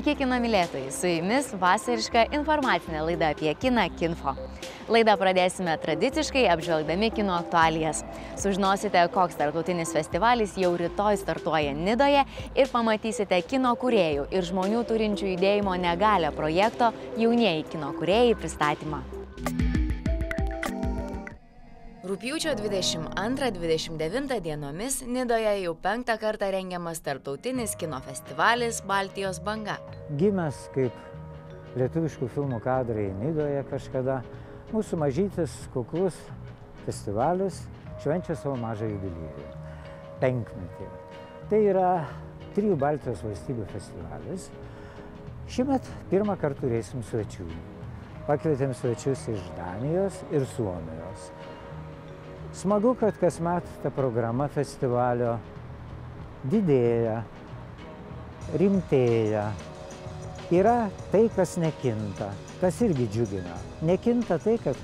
Sveiki kino mylėtojai, su jumis vasariška informacinė laida apie kiną Kinfo. Laidą pradėsime tradiciškai apžvelgdami kino aktualijas. Sužinosite, koks tarptautinis festivalis jau rytoj startuoja Nidoje ir pamatysite kino kūrėjų ir žmonių turinčių judėjimo negalią projekto Jaunieji kino kūrėjai pristatymą. Rugpjūčio 22-29 dienomis Nidoje jau 5. kartą rengiamas tarptautinis kino festivalis Baltijos banga. Gimęs kaip lietuviškų filmų kadrai Nidoje kažkada, mūsų mažytis kuklus festivalis švenčia savo mažą jubiliejų – 5-metį. Tai yra 3 Baltijos valstybių festivalis. Šiemet pirmą kartą turėsim svečių. Pakvietėm svečius iš Danijos ir Suomijos. Smagu, kad kasmet ta programa festivalio didėja, rimtėja. Yra tai, kas nekinta, kas irgi džiugina. Nekinta tai, kad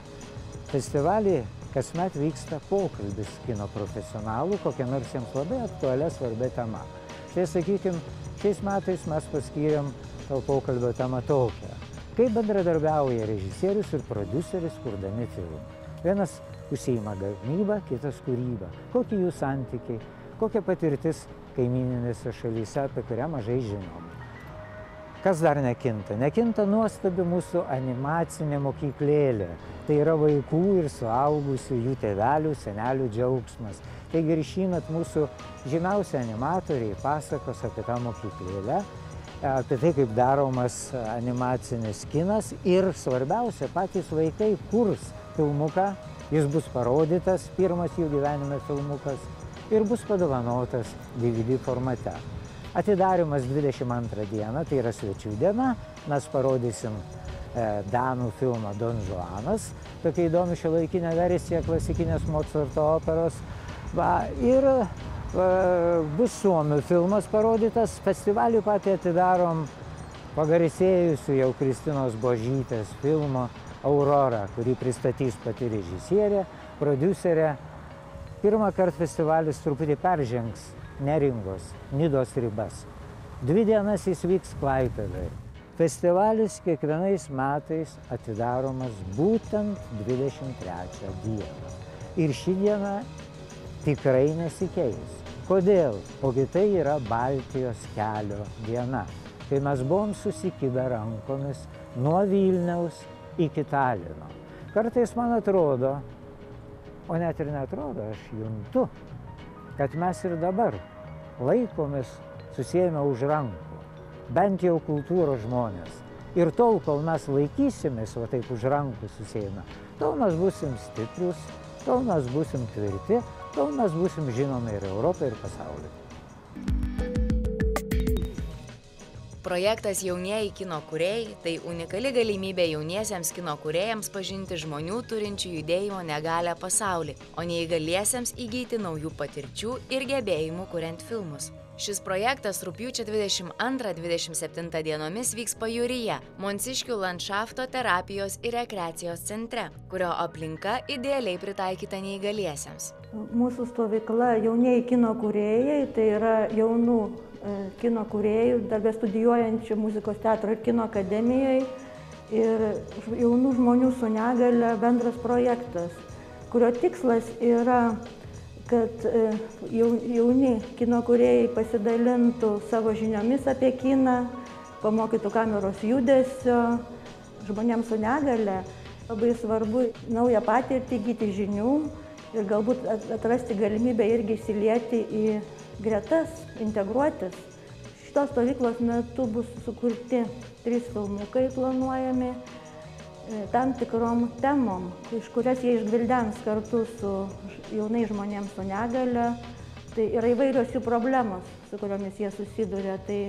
festivalį kasmet vyksta pokalbis kino profesionalų, kokia nors jiems labai aktualia svarbia tema. Tai sakykime, šiais metais mes paskyrėm to pokalbio temą tokią. Kaip bendradarbiauja režisierius ir prodiuseris kurdami filmą. Vienas užsiima gamybą, kitas kūrybą. Kokie jų santykiai, kokia patirtis kaimyninėse šalyse, apie kurią mažai žinom. Kas dar nekinta? Nekinta nuostabi mūsų animacinė mokyklėlė. Tai yra vaikų ir suaugusių, jų tėvelių, senelių džiaugsmas. Taigi ir šįmet mūsų žymiausi animatoriai pasakos apie tą mokyklėlę, apie tai, kaip daromas animacinis kinas ir svarbiausia, patys vaikai kurs filmuką, jis bus parodytas, pirmas jų gyvenime filmukas, ir bus padovanotas DVD formate. Atidarimas 22 dieną, tai yra svečių diena, mes parodysim danų filmą Don Juanas, tokia įdomi šiuolaikinė versija klasikinės Mocarto operos, ir bus suomių filmas parodytas. Festivalį patį atidarom pagarsėjusių jau Kristinos Buožytės filmo Aurora, kurį pristatys pati režisierė, prodiuserė. Pirmą kartą festivalis truputį peržengs Neringos, Nidos ribas. 2 dienas jis vyks Klaipėdoje. Festivalis kiekvienais metais atidaromas būtent 23 dieną. Ir ši diena tikrai nesikeis. Kodėl? Ogi tai yra Baltijos kelio diena. Tai mes buvom susikibę rankomis nuo Vilniaus iki Talino. Kartais man atrodo, o net ir neatrodo, aš juntu, kad mes ir dabar laikomės susiėmę už rankų, bent jau kultūros žmonės. Ir tol, kol mes laikysimės va taip už rankų susiėmę, tol mes būsim stiprus, tol mes būsim tvirti, tol mes būsim žinomi ir Europai, ir pasaulyje. Projektas Jaunieji kino kūrėjai – tai unikali galimybė jauniesiems kino kūrėjams pažinti žmonių turinčių judėjimo negalią pasaulį, o neįgaliesiems įgyti naujų patirčių ir gebėjimų kuriant filmus. Šis projektas rugpjūčio 22-27 dienomis vyks Pajūryje, Monsiškių landšafto terapijos ir rekreacijos centre, kurio aplinka idealiai pritaikyta neįgaliesiems. Mūsų stovykla Jaunieji kino kūrėjai, tai yra jaunų kino kūrėjų, dar bestudijuojančių muzikos teatro ir kino akademijoje ir jaunų žmonių su negale bendras projektas, kurio tikslas yra, kad jauni kino kūrėjai pasidalintų savo žiniomis apie kiną, pamokytų kameros judesio. Žmonėms su negale labai svarbu naują patirtį, įgyti žinių ir galbūt atrasti galimybę irgi įsilieti į gretas, integruotis. Šitos stovyklos metu bus sukurti 3 filmukai planuojami tam tikrom temom, iš kurias jie išgvildens kartu su jaunais žmonėms su negale. Tai yra įvairios jų problemos, su kuriomis jie susiduria. Tai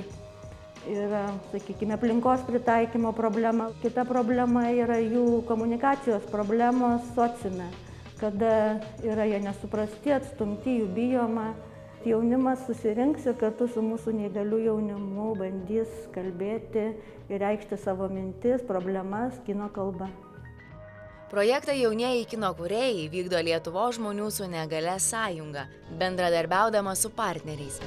yra, sakykime, aplinkos pritaikymo problema. Kita problema yra jų komunikacijos problemos sociume, kada yra jie nesuprasti, atstumti, jų bijoma. Jaunimas susirinks ir kartu su mūsų neįgaliu jaunimu bandys kalbėti ir reikšti savo mintis, problemas kino kalba. Projektą Jaunieji kino kūrėjai vykdo Lietuvos žmonių su negalia sąjunga, bendradarbiaudama su partneriais.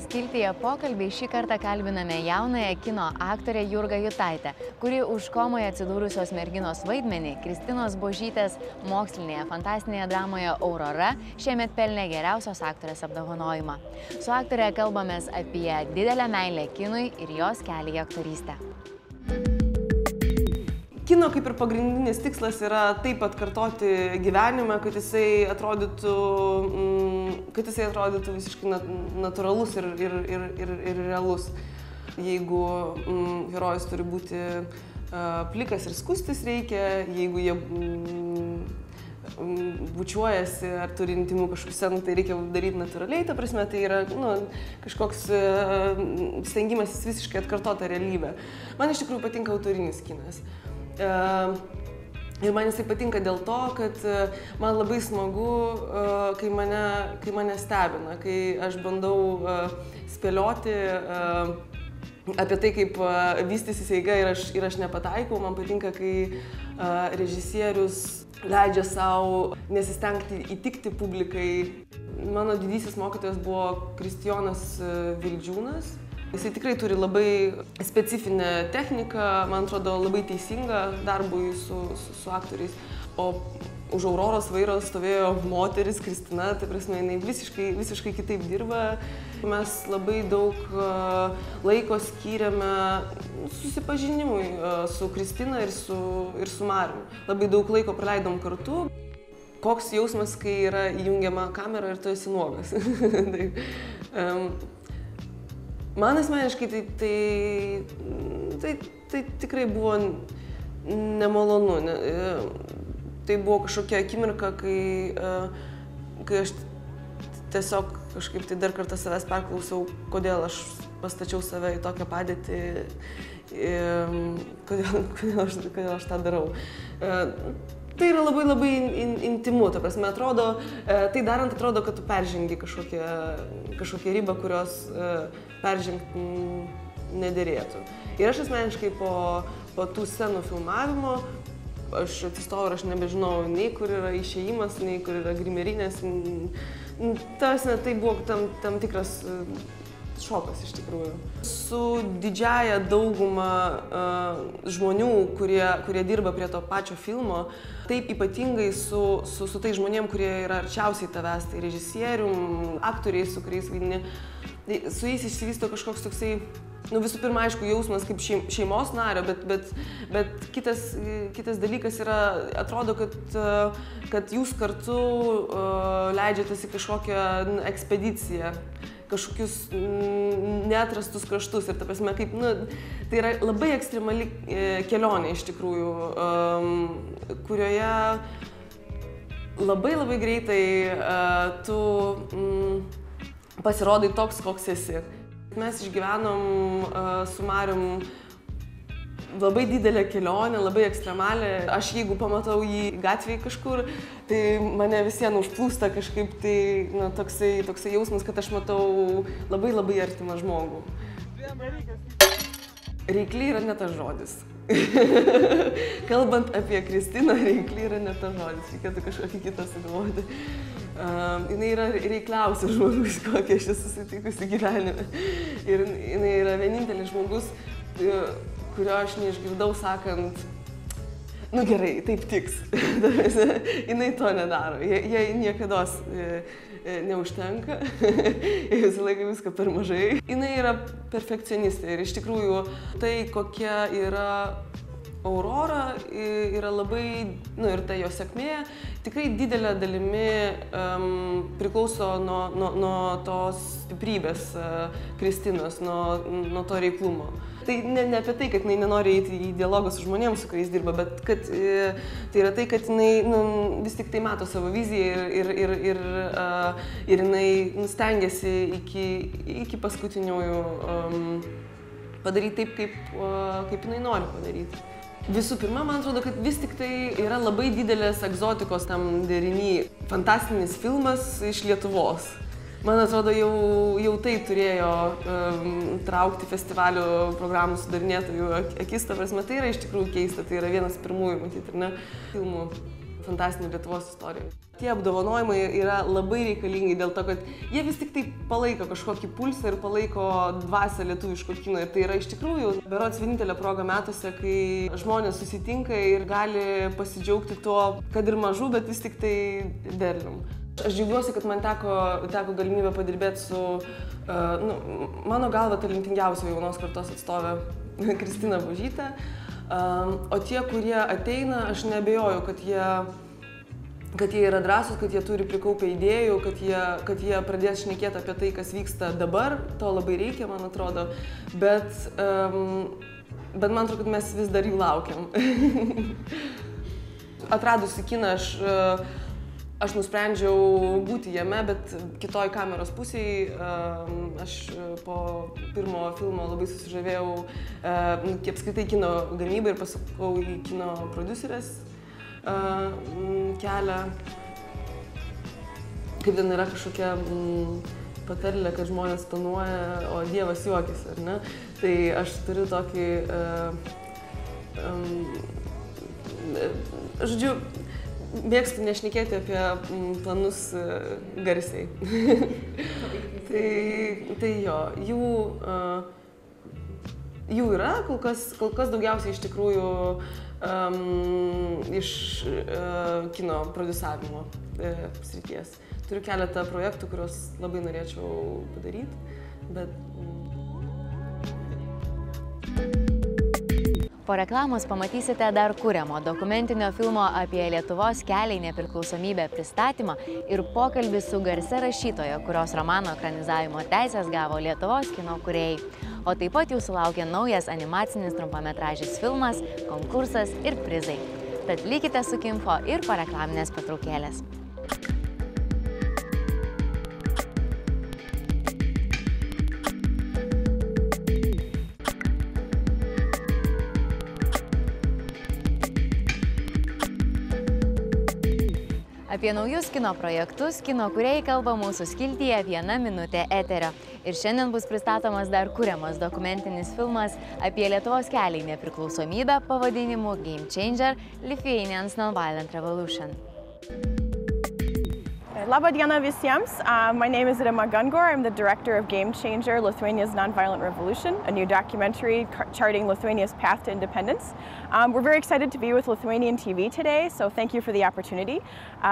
skiltyje pokalbiai šį kartą kalbiname jaunąją kino aktorę Jurgą Jutaitę, kuri už komoje atsidūrusios merginos vaidmenį Kristinos Buožytės mokslinėje fantastinėje dramoje Aurora šiemet pelnė geriausios aktorės apdovanojimą. Su aktore kalbamės apie didelę meilę kinui ir jos kelią į aktorystę. Kino kaip ir pagrindinis tikslas yra taip atkartoti gyvenimą, kad jisai atrodytų visiškai natūralus ir realus. Jeigu herojus turi būti plikas ir skustis reikia, jeigu jie bučiuojasi ar turi intymų kažkokių scenų, tai reikia daryti natūraliai, ta prasme, tai yra kažkoks stengimasis visiškai atkartoti realybę. Man iš tikrųjų patinka autorinis kinas. Ir man jisai patinka dėl to, kad man labai smagu, kai mane stebina, kai aš bandau spėlioti apie tai, kaip vystysis eiga ir aš nepataikau. Man patinka, kai režisierius leidžia savo nesistengti įtikti publikai. Mano didysis mokytojas buvo Kristijonas Vildžiūnas. Jisai tikrai turi labai specifinę techniką, man atrodo, labai teisingą darbui su aktoriais. O už Auroros vairo stovėjo moteris, Kristina, tai prasme, jinai visiškai kitaip dirba. Mes labai daug laiko skyrėme susipažinimui su Kristina ir su Mariumi. Labai daug laiko praleidom kartu. Koks jausmas, kai yra įjungiama kamera ir tu esi nuogas. Man asmeniškai tai tikrai buvo nemalonu. Tai buvo kažkokia akimirka, kai aš tiesiog kažkaip tai dar kartą savęs perklausiau, kodėl aš pastačiau save į tokią padėtį, kodėl aš tą darau. Tai yra labai intimu, ta prasme, atrodo, tai darant atrodo, kad tu peržengi kažkokią ribą, kurios peržengti nederėtų. Ir aš asmeniškai po tų scenų filmavimo, aš atsistojau ir aš nebežinau nei kur yra išėjimas, nei kur yra grimerinės. Tai buvo tam tikras šokas iš tikrųjų. Su didžiaja dauguma žmonių, kurie dirba prie to pačio filmo, taip ypatingai su tai žmonėm, kurie yra arčiausiai tavęs, tai režisierium, aktoriai, su kuriais vaidini, su jais išsivysto kažkoks toksai, visų pirma, aišku, jausmas kaip šeimos nario, bet kitas dalykas yra, atrodo, kad jūs kartu leidžiatės į kažkokią ekspediciją, kažkokius neatrastus kraštus ir ta prasme, kaip, tai yra labai ekstremali kelionė iš tikrųjų, kurioje labai greitai tu pasirodai toks, koks esi. Mes išgyvenom su Marium labai didelę kelionę, labai ekstremalę. Aš jeigu pamatau jį gatvėje kažkur, tai mane visiems užplūsta kažkaip tai toksai jausmas, kad aš matau labai artimą žmogų. Reikli yra ne tas žodis. Kalbant apie Kristiną, reikli yra ne tas žodis, reikėtų kažkokį kitą sugalvoti. Jinai yra reikliausias žmogus, kokį aš esu susitikusi gyvenime. Ir jinai yra vienintelis žmogus, kurio aš neišgirdau sakant, gerai, taip tiks. Jinai to nedaro, jai niekados neužtenka, visą laiką viską per mažai. Jinai yra perfekcionistė ir iš tikrųjų tai, kokia yra Aurora, yra labai, ir ta jo sėkmė, tikrai didelė dalimi priklauso nuo tos stiprybės Kristinos, nuo to reiklumo. Tai ne apie tai, kad jinai nenori eiti į dialogą su žmonėms, su kuriais dirba, bet kad tai yra tai, kad jinai vis tik tai mato savo viziją ir jinai stengiasi iki paskutiniųjų padaryti taip, kaip jinai nori padaryti. Visų pirma, man atrodo, kad vis tik tai yra labai didelės egzotikos tam deriny. Fantastinis filmas iš Lietuvos. Man atrodo, jau tai turėjo traukti festivalių programų sudarinėtojų akis, ta prasme, tai yra iš tikrųjų keista, tai yra vienas pirmųjų, matyti, ar ne, filmų fantastinių Lietuvos istorijų. Tie apdovanojimai yra labai reikalingi dėl to, kad jie vis tik tai palaiko kažkokį pulsą ir palaiko dvasią lietuviško kino. Ir tai yra iš tikrųjų berods vienintelė proga metuose, kai žmonės susitinka ir gali pasidžiaugti tuo, kad ir mažu, bet vis tik tai derlium. Aš džiaugiuosi, kad man teko galimybę padirbėti su, mano galva, talentingiausia jaunos kartos atstovė Kristina Bužytė. O tie, kurie ateina, aš neabejoju, kad jie yra drąsūs, kad jie turi prikaupę idėjų, kad jie pradės šnekėti apie tai, kas vyksta dabar. To labai reikia, man atrodo. Bet man atrodo, kad mes vis dar jų laukiam. Atradusi kiną, aš nusprendžiau būti jame, bet kitoj kameros pusėje aš po pirmo filmo labai susižavėjau apskritai kino gamybą ir pasukau į kino prodiuserės kelią. Kaip ten yra kažkokia patarlė, kad žmonės planuoja, o Dievas juokiasi, ar ne? Tai aš turiu tokį, žodžiu, mėgstu nešnekėti apie planus garsiai. Tai jo, jų yra, kol kas daugiausiai iš tikrųjų iš kino prodiusavimo srities. Turiu keletą projektų, kuriuos labai norėčiau padaryti, bet... Po reklamos pamatysite dar kuriamo dokumentinio filmo apie Lietuvos kelią į nepriklausomybę pristatymą ir pokalbį su garsia rašytoja, kurios romano ekranizavimo teisės gavo Lietuvos kino kūrėjai. O taip pat jūsų laukia naujas animacinis trumpametražis filmas, konkursas ir prizai. Tad likite su Kinfo ir po reklaminės pertraukėlės. Apie naujus kino projektus kino kūrėjai kalba mūsų skiltyje 1 minutė eterio. Ir šiandien bus pristatomas dar kuriamas dokumentinis filmas apie Lietuvos kelią į nepriklausomybę pavadinimu Game Changer – Lithuanians Nonviolent Revolution. Labą dieną visiems. My name is Rima Gungor. I'm the director of Game Changer, Lithuania's Nonviolent Revolution, a new documentary charting Lithuania's path to independence. We're very excited to be with Lithuanian TV today, so thank you for the opportunity.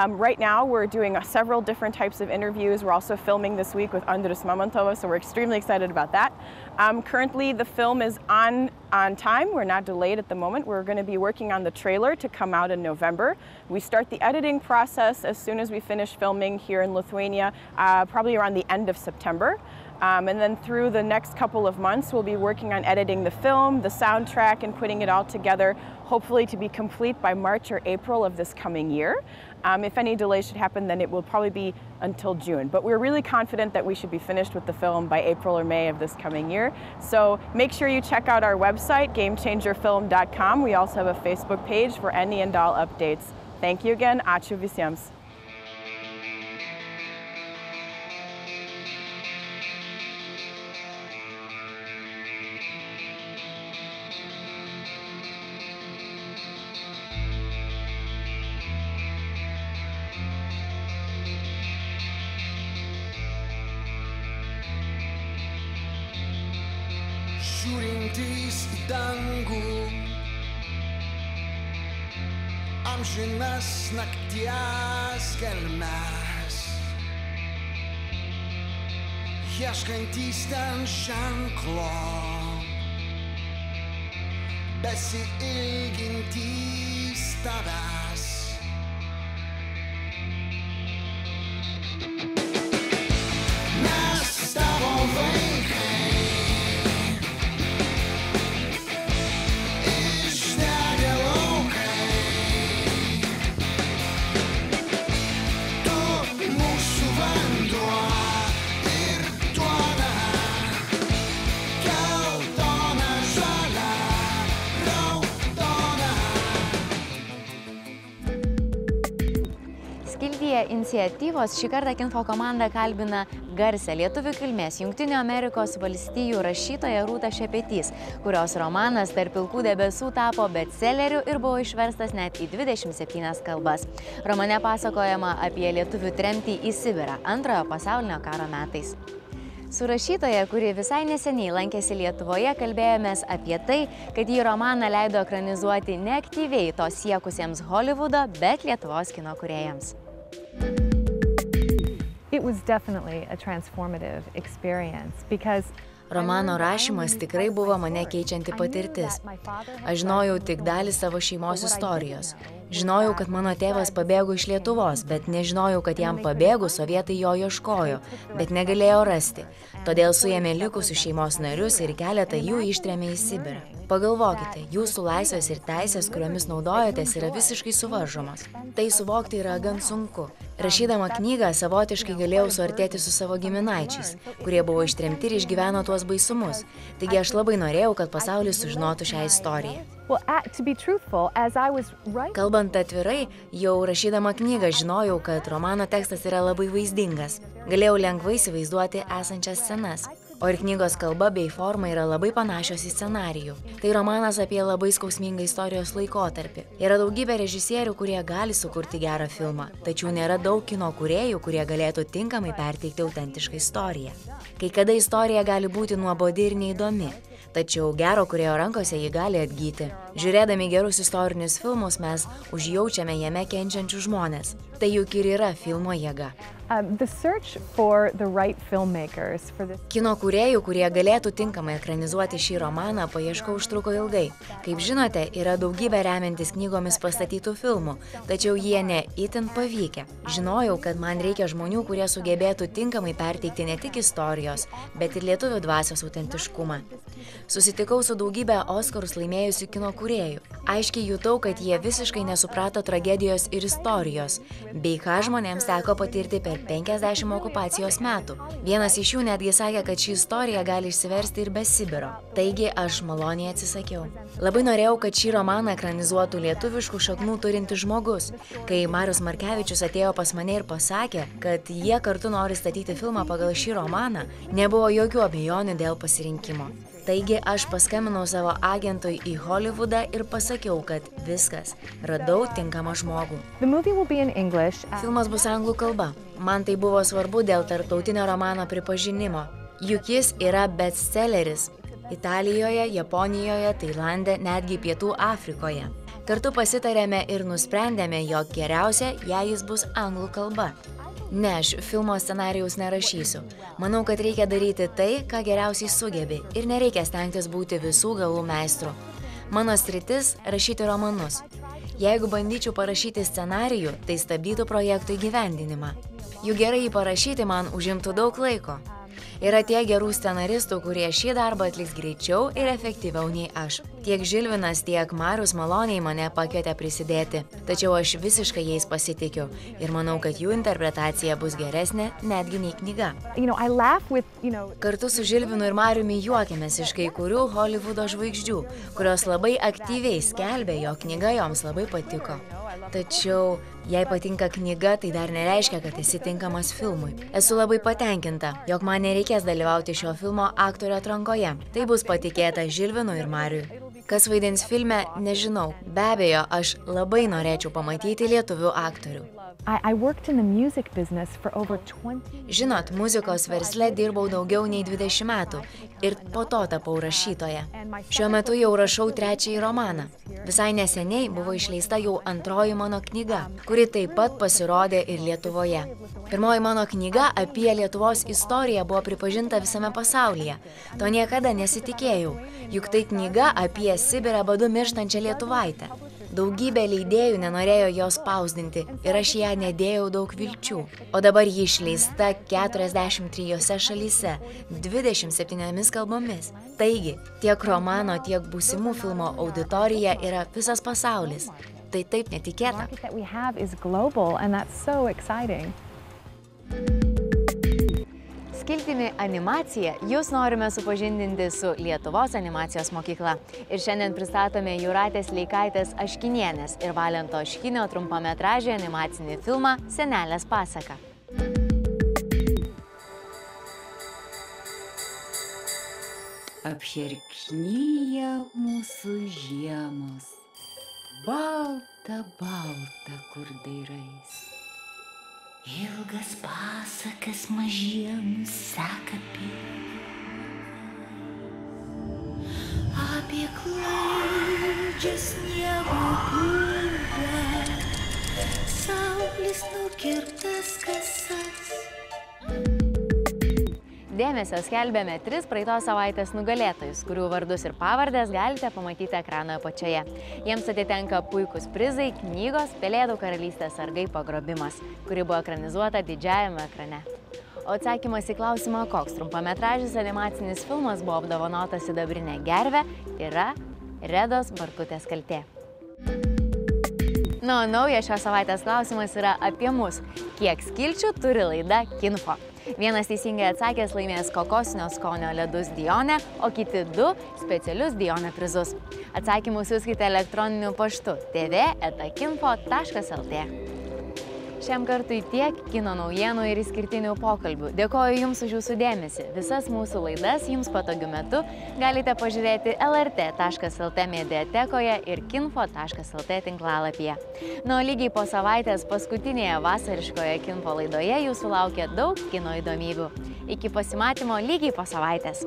Right now we're doing several different types of interviews. We're also filming this week with Andrius Mamontovas, so we're extremely excited about that. Currently the film is on time. We're not delayed at the moment. We're going to be working on the trailer to come out in November. We start the editing process as soon as we finish filming here in Lithuania, probably around the end of September. And then through the next couple of months, we'll be working on editing the film, the soundtrack, and putting it all together, hopefully to be complete by March or April of this coming year. If any delays should happen, then it will probably be until June. But we're really confident that we should be finished with the film by April or May of this coming year. So make sure you check out our website, gamechangerfilm.com. We also have a Facebook page for any and all updates. Thank you again. Ačiū visiems. Žiūrintys į dangų, amžinas nakties gelmes, ieškantys ten ženklo, besiilgintys tavęs. Mes tavo vaikai, iniciatyvos šį kartą Kinfo komanda kalbina garsę lietuvių kilmės Jungtinių Amerikos valstijų rašytoją Rūtą Šepetys, kurios romanas Tarp pilkų debesų tapo bestselleriu ir buvo išverstas net į 27 kalbas. Romane pasakojama apie lietuvių tremtį į Sibirą Antrojo pasaulinio karo metais. Su rašytoja, kuri visai neseniai lankėsi Lietuvoje, kalbėjomės apie tai, kad jį romaną leido ekranizuoti ne aktyviai to siekusiems Hollywoodo, bet Lietuvos kino kūrėjams. It was definitely a transformative experience because Romano rašymas tikrai buvo mane keičianti patirtis. Aš žinojau tik dalį savo šeimos istorijos. Žinojau, kad mano tėvas pabėgo iš Lietuvos, bet nežinojau, kad jam pabėgus sovietai jo ieškojo, bet negalėjo rasti. Todėl suėmė likusius šeimos narius ir keletą jų ištrėmė į Sibirą. Pagalvokite, jūsų laisvės ir teisės, kuriomis naudojatės, yra visiškai suvaržomos. Tai suvokti yra gan sunku. Rašydama knygą savotiškai galėjau suartėti su savo giminaičiais, kurie buvo ištremti ir išgyveno tuos baisumus. Taigi aš labai norėjau, kad pasaulis sužinotų šią istoriją. Kalbant atvirai, jau rašydama knygą žinojau, kad romano tekstas yra labai vaizdingas. Galėjau lengvai įsivaizduoti esančias scenas. O ir knygos kalba bei forma yra labai panašios į scenarijų. Tai romanas apie labai skausmingą istorijos laikotarpį. Yra daugybė režisierių, kurie gali sukurti gerą filmą, tačiau nėra daug kino kūrėjų, kurie galėtų tinkamai perteikti autentišką istoriją. Kai kada istorija gali būti nuobodi ir neįdomi, tačiau gero kūrėjo rankose ji gali atgyti. Žiūrėdami gerus istorinius filmus mes užjaučiame jame kenčiančius žmones. Tai juk ir yra filmo jėga. Kino kūrėjų, kurie galėtų tinkamai ekranizuoti šį romaną, paieška užtruko ilgai. Kaip žinote, yra daugybė remiantis knygomis pastatytų filmų, tačiau jie ne itin pavykę. Žinojau, kad man reikia žmonių, kurie sugebėtų tinkamai perteikti ne tik istorijos, bet ir lietuvių dvasios autentiškumą. Susitikau su daugybė Oskarus laimėjusių kino kūrėjų. Aiškiai jutau, kad jie visiškai nesuprato tragedijos ir istorijos, bei ką žmonėms teko patirti per 50 okupacijos metų. Vienas iš jų netgi sakė, kad ši istorija gali išsiversti ir be Sibiro. Taigi aš maloniai atsisakiau. Labai norėjau, kad šį romaną ekranizuotų lietuviškų šaknų turintis žmogus. Kai Marius Markevičius atėjo pas mane ir pasakė, kad jie kartu nori statyti filmą pagal šį romaną, nebuvo jokių abejonių dėl pasirinkimo. Taigi aš paskambinau savo agentui į Hollywoodą ir pasakiau, kad viskas, radau tinkamą žmogų. Filmas bus anglų kalba. Man tai buvo svarbu dėl tarptautinio romano pripažinimo. Juk jis yra bestselleris Italijoje, Japonijoje, Tailande, netgi Pietų Afrikoje. Kartu pasitarėme ir nusprendėme, jog geriausia, jei jis bus anglų kalba. Ne, aš filmo scenarijaus nerašysiu. Manau, kad reikia daryti tai, ką geriausiai sugebi ir nereikia stengtis būti visų galų meistru. Mano sritis – rašyti romanus. Jeigu bandyčiau parašyti scenarijų, tai stabdytų projektų įgyvendinimą. Juk gerai jį parašyti man užimtų daug laiko. Yra tiek gerų scenaristų, kurie šį darbą atliks greičiau ir efektyviau nei aš. Tiek Žilvinas, tiek Marius maloniai mane pakvietė prisidėti. Tačiau aš visiškai jais pasitikiu ir manau, kad jų interpretacija bus geresnė netgi nei knyga. Kartu su Žilvinu ir Mariumi juokėmės iš kai kurių Hollywoodo žvaigždžių, kurios labai aktyviai skelbė, jog knyga joms labai patiko. Tačiau, jei patinka knyga, tai dar nereiškia, kad esi tinkamas filmui. Esu labai patenkinta, jog man nereikės dalyvauti šio filmo aktorių atrankoje. Tai bus patikėta Žilvinui ir Mariui. Kas vaidins filme, nežinau. Be abejo, aš labai norėčiau pamatyti lietuvių aktorių. Žinot, muzikos versle dirbau daugiau nei 20 metų ir po to tapau rašytoja. Šiuo metu jau rašau 3. romaną. Visai neseniai buvo išleista jau 2. mano knyga, kuri taip pat pasirodė ir Lietuvoje. 1. mano knyga apie Lietuvos istoriją buvo pripažinta visame pasaulyje. To niekada nesitikėjau, juk tai knyga apie Sibirą badu mirštančią lietuvaitę. Daugybė leidėjų nenorėjo jos spausdinti ir aš ją nedėjau daug vilčių. O dabar ji išleista 43 šalyse, 27 kalbomis. Taigi, tiek romano, tiek būsimų filmo auditorija yra visas pasaulis. Tai taip netikėta. skiltimi animacija jūs norime supažindinti su Lietuvos animacijos mokykla. Ir šiandien pristatome Jūratės Leikaitės Aškinienės ir Valento Aškinio trumpametražį animacinį filmą Senelės pasaka. Apšerkšnyja mūsų žiemos, balta, balta, kur dairais. Ilgas pasakas mažiems seka apie klaidžią sniego pūgą, saulės nukirptas kasas. Dėmesio skelbėme 3 praeitos savaitės nugalėtojus, kurių vardus ir pavardės galite pamatyti ekrano apačioje. Jiems atitenka puikūs prizai knygos Pelėdų karalystės sargai pagrobimas, kuri buvo ekranizuota didžiajame ekrane. O atsakymas į klausimą, koks trumpametražis animacinis filmas buvo apdovanotas sidabrinę gervę, yra Redos Barkutės kaltė. Na, o naujas šios savaitės klausimas yra apie mus. Kiek skilčių turi laida Kinfo? Vienas teisingai atsakęs laimės kokosinio skonio ledus Dione, o kiti 2 specialius Dione prizus. Atsakymus siųskite elektroniniu paštu tv@kinfo.lt. Šiam kartui tiek kino naujienų ir išskirtinių pokalbių. Dėkoju Jums už Jūsų dėmesį. Visas mūsų laidas Jums patogiu metu galite pažiūrėti lrt.lt mediatekoje ir kinfo.lt tinklalapyje. Na, o lygiai po savaitės paskutinėje vasariškoje Kinfo laidoje Jūsų laukia daug kino įdomybių. Iki pasimatymo lygiai po savaitės.